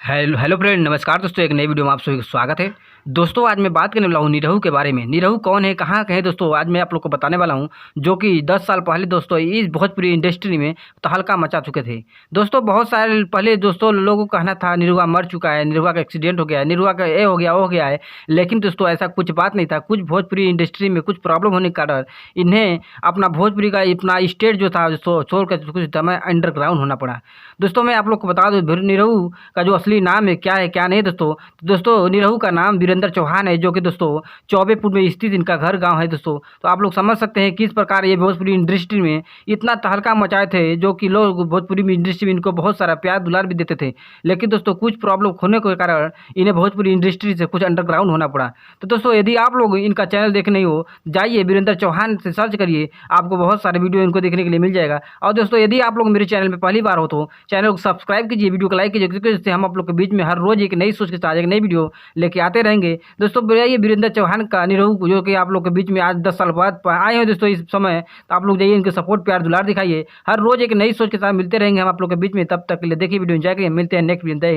Hello hello friend, नमस्कार दोस्तों। एक नई वीडियो में आप सभी का स्वागत है। दोस्तों आज मैं बात करने वाला हूँ निरहू के बारे में। निरहू कौन है, कहाँ के हैं दोस्तों, आज मैं आप लोग को बताने वाला हूँ। जो कि 10 साल पहले दोस्तों इस भोजपुरी इंडस्ट्री में तहलका मचा चुके थे। दोस्तों बहुत साल पहले दोस्तों लोगों को कहना था निरहुआ मर चुका है, निरहुआ का एक्सीडेंट हो गया है, निरहुआ का ये हो गया वो हो गया है। लेकिन दोस्तों ऐसा कुछ बात नहीं था। कुछ भोजपुरी इंडस्ट्री में कुछ प्रॉब्लम होने के कारण इन्हें अपना भोजपुरी का अपना स्टेट जो था छोड़ कर कुछ समय अंडरग्राउंड होना पड़ा। दोस्तों मैं आप लोग को बता दूं निरहू का जो असली नाम है क्या नहीं दोस्तों। दोस्तों निरहू का नाम वीरेंद्र चौहान है, जो कि दोस्तों चौबेपुर में स्थित इनका घर गांव है दोस्तों। तो आप लोग समझ सकते हैं किस प्रकार ये भोजपुरी इंडस्ट्री में इतना तहलका मचाए थे, जो कि लोग भोजपुरी में इंडस्ट्री में इनको बहुत सारा प्यार दुलार भी देते थे। लेकिन दोस्तों कुछ प्रॉब्लम होने के कारण इन्हें भोजपुरी इंडस्ट्री से कुछ अंडरग्राउंड होना पड़ा। तो दोस्तों यदि आप लोग इनका चैनल देख नहीं हो, जाइए वीरेंद्र चौहान से सर्च करिए, आपको बहुत सारे वीडियो इनको देखने के लिए मिल जाएगा। और दोस्तों यदि आप लोग मेरे चैनल में पहली बार हो तो चैनल को सब्सक्राइब कीजिए, वीडियो को लाइक कीजिए, क्योंकि इससे हम आप लोग के बीच में हर रोज एक नई सोच के साथ एक नई वीडियो लेके आते रहेंगे। दोस्तों बताइए वीरेंद्र चौहान का निरहू जो कि आप लोग के बीच में आज 10 साल बाद आए हैं दोस्तों इस समय, तो आप लोग जाइए इनके सपोर्ट प्यार दुलार दिखाइए। हर रोज एक नई सोच के साथ मिलते रहेंगे हम आप लोग के बीच में। तब तक के लिए देखिए वीडियो एंजॉय करिए, मिलते हैं नेक्स्ट वीडियो।